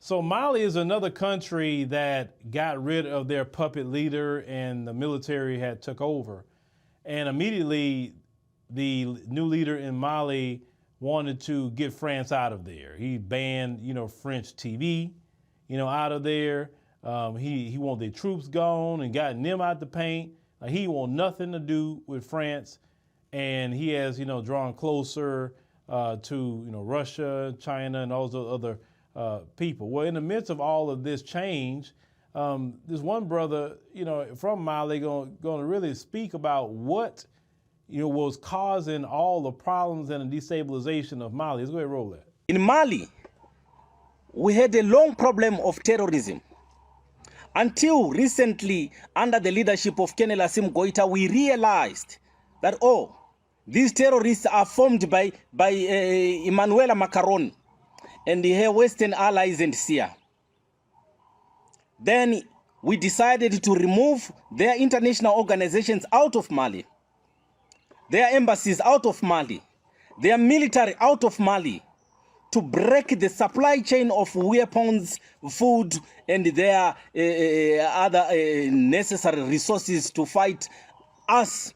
So Mali is another country that got rid of their puppet leader and the military had took over. And immediately the new leader in Mali wanted to get France out of there. He banned, French TV, out of there. He wanted the troops gone and gotten them out the paint. He want nothing to do with France. And he has, drawn closer to, Russia, China, and all those other people. Well, in the midst of all of this change, this one brother, from Mali going to really speak about what, was causing all the problems and the destabilization of Mali. Let's go ahead and roll that. In Mali, we had a long problem of terrorism. Until recently, under the leadership of Colonel Assimi Goïta, we realized that, these terrorists are formed by Emmanuel Macron and her Western allies and SIA. Then we decided to remove their international organizations out of Mali, their embassies out of Mali, their military out of Mali, to break the supply chain of weapons, food, and their other necessary resources to fight us,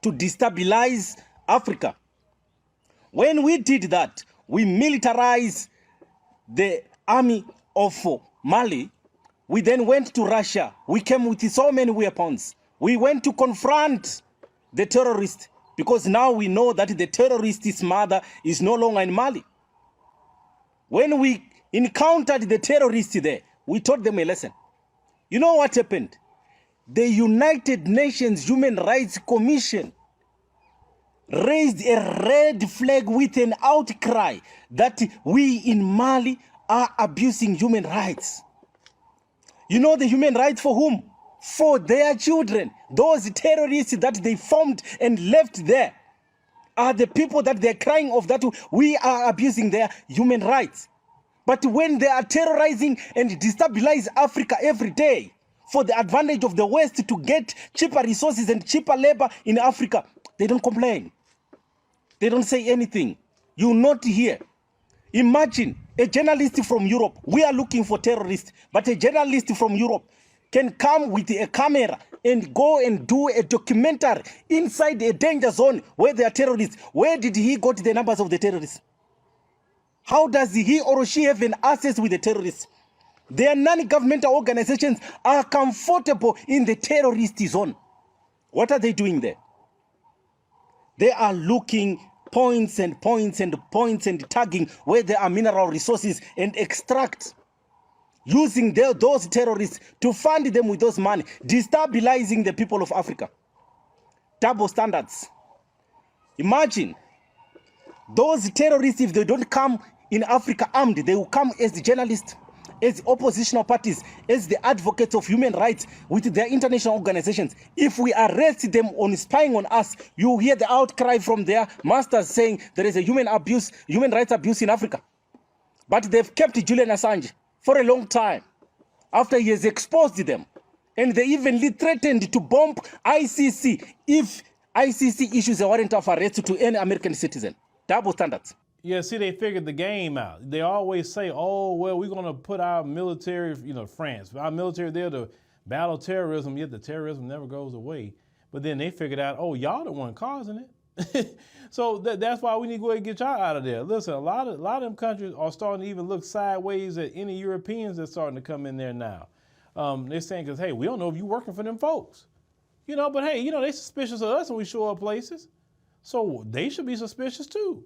to destabilize Africa. When we did that, we militarized the army of Mali. We then went to Russia. We came with so many weapons. We went to confront the terrorists because now we know that the terrorist's mother is no longer in Mali. When we encountered the terrorists there, we taught them a lesson. You know what happened? The United Nations Human Rights Commission raised a red flag with an outcry that we in Mali are abusing human rights. You know the human rights for whom? For their children. Those terrorists that they formed and left there are the people that they're crying of, that we are abusing their human rights. But when they are terrorizing and destabilize Africa every day for the advantage of the West to get cheaper resources and cheaper labor in Africa, they don't complain. They don't say anything. You will not hear. Imagine a journalist from Europe. We are looking for terrorists, but a journalist from Europe can come with a camera and go and do a documentary inside a danger zone where there are terrorists. Where did he got the numbers of the terrorists? How does he or she have an access with the terrorists? Their non-governmental organizations are comfortable in the terrorist zone. What are they doing there? They are looking points and points and points and tagging where there are mineral resources and extract, using those terrorists to fund them with those money, destabilizing the people of Africa. Double standards. Imagine those terrorists, if they don't come in Africa armed, they will come as the journalists, as oppositional parties, as the advocates of human rights with their international organizations. If we arrest them on spying on us, you hear the outcry from their masters saying there is a human rights abuse in Africa. But they've kept Julian Assange for a long time after he has exposed them. And they even threatened to bomb ICC if ICC issues a warrant of arrest to any American citizen. Double standards. Yeah, see, they figured the game out. They always say, oh, well, we're going to put our military, France, our military there to battle terrorism, yet the terrorism never goes away. But then they figured out, oh, y'all the one causing it. So that's why we need to go ahead and get y'all out of there. Listen, a lot of them countries are starting to even look sideways at any Europeans that's starting to come in there now. They're saying, because, hey, we don't know if you're working for them folks. But hey, they suspicious of us when we show up places. So they should be suspicious too.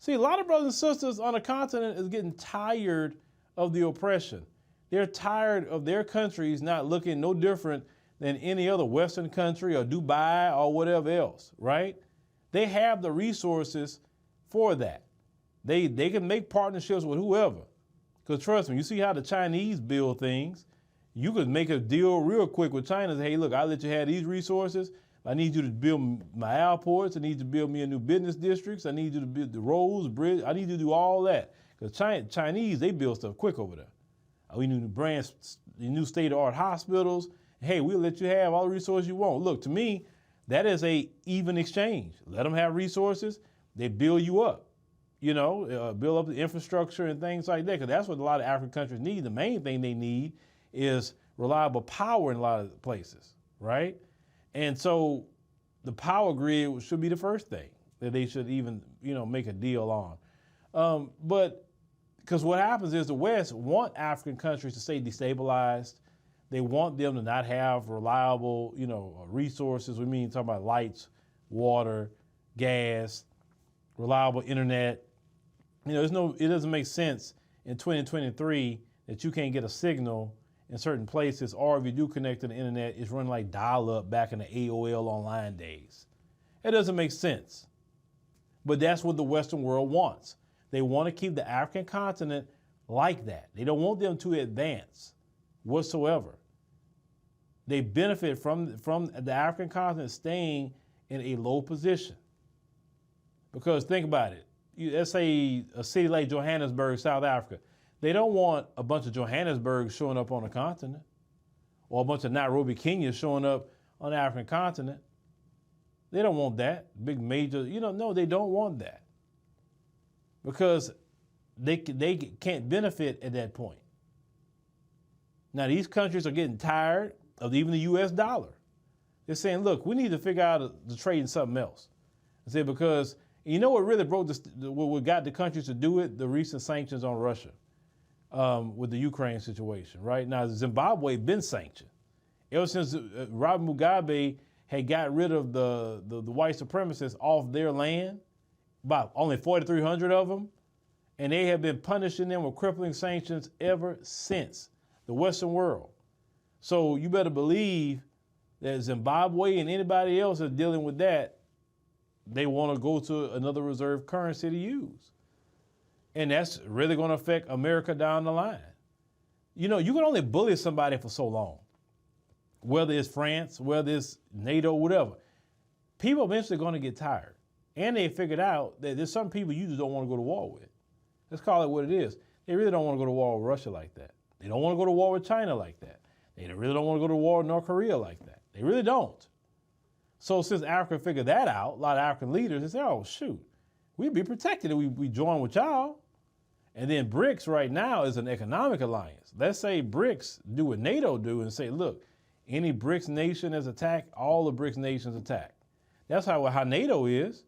See, a lot of brothers and sisters on the continent is getting tired of the oppression. They're tired of their countries not looking no different than any other Western country or Dubai or whatever else, right? They have the resources for that. They can make partnerships with whoever. Because trust me, you see how the Chinese build things. You could make a deal real quick with China. Say, hey, look, I'll let you have these resources. I need you to build my airports. I need you to build me a new business districts. I need you to build the roads, bridge. I need you to do all that. Because Chinese, they build stuff quick over there. We need new brands, new state-of-art hospitals. Hey, we'll let you have all the resources you want. Look, to me, that is a even exchange. Let them have resources. They build you up. build up the infrastructure and things like that, because that's what a lot of African countries need. The main thing they need is reliable power in a lot of places, right? And so the power grid should be the first thing that they should even, make a deal on. But because what happens is the West want African countries to stay destabilized. They want them to not have reliable, resources. Talking about lights, water, gas, reliable internet. It doesn't make sense in 2023 that you can't get a signal in certain places, or if you do connect to the internet, it's running like dial-up back in the AOL online days. It doesn't make sense. But that's what the Western world wants. They want to keep the African continent like that. They don't want them to advance whatsoever. They benefit from the African continent staying in a low position. Because think about it. Let's say a city like Johannesburg, South Africa. They don't want a bunch of Johannesburg showing up on the continent, or a bunch of Nairobi, Kenya showing up on the African continent. They don't want that. Big major, no, they don't want that. Because they can't benefit at that point. Now, these countries are getting tired of even the U.S. dollar. They're saying, look, we need to figure out the trade in something else. I said, because what really what got the countries to do it? The recent sanctions on Russia with the Ukraine situation, right? Now, Zimbabwe been sanctioned. Ever since Robert Mugabe had got rid of the white supremacists off their land, about only 4,300 of them, and they have been punishing them with crippling sanctions ever since, the Western world. So you better believe that Zimbabwe and anybody else that's dealing with that, they want to go to another reserve currency to use. And that's really going to affect America down the line. You can only bully somebody for so long, whether it's France, whether it's NATO, whatever. People eventually going to get tired. And they figured out that there's some people you just don't want to go to war with. Let's call it what it is. They really don't want to go to war with Russia like that. They don't want to go to war with China like that. They really don't want to go to war with North Korea like that. They really don't. So since Africa figured that out, a lot of African leaders, they say, oh, shoot, we'd be protected if we join with y'all. And then BRICS right now is an economic alliance. Let's say BRICS do what NATO do and say, look, any BRICS nation is attacked, all the BRICS nations attack. That's how NATO is.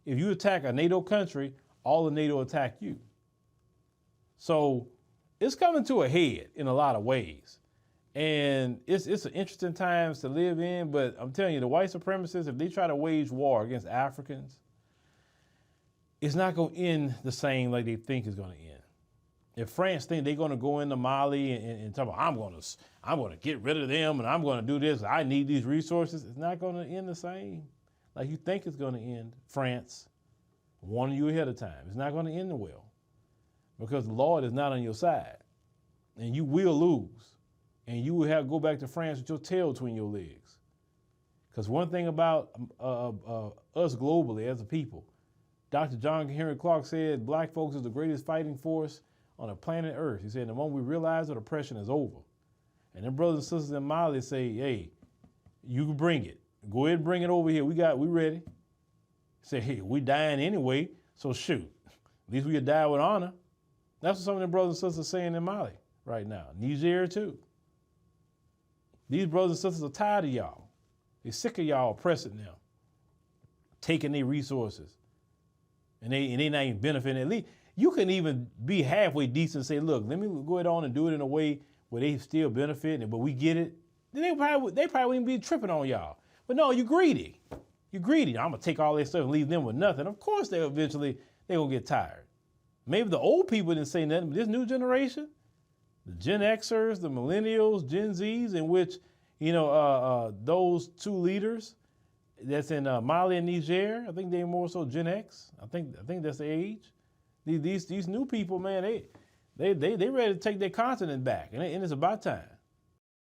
If you attack a NATO country, all of NATO attack you. So it's coming to a head in a lot of ways. And it's an interesting times to live in, but I'm telling you, the white supremacists, if they try to wage war against Africans, it's not going to end the same like they think it's going to end. If France think they're going to go into Mali and talk about, I'm going to get rid of them and I'm going to do this, I need these resources, it's not going to end the same like you think it's going to end. France warning you ahead of time. It's not going to end well because the Lord is not on your side and you will lose. And you will have to go back to France with your tail between your legs. Because one thing about us globally as a people, Dr. John Henry Clark said, black folks is the greatest fighting force on the planet Earth. He said, the moment we realize that oppression is over. And then brothers and sisters in Mali say, hey, you can bring it. Go ahead and bring it over here. We ready. Say, hey, we dying anyway, so shoot. At least we could die with honor. That's what some of the brothers and sisters are saying in Mali right now. Niger too. These brothers and sisters are tired of y'all. They're sick of y'all oppressing them, taking their resources, and they not even benefiting. At least you can even be halfway decent and say, look, let me go ahead on and do it in a way where they still benefiting, but we get it. Then they probably wouldn't be tripping on y'all. But no, you greedy. You greedy. I'm gonna take all their stuff and leave them with nothing. Of course they're gonna get tired. Maybe the old people didn't say nothing, but this new generation, the Gen Xers, the millennials, Gen Zs, in which, those two leaders that's in Mali and Niger, I think they're more so Gen X. I think that's the age. These new people, man, they ready to take their continent back, and it's about time.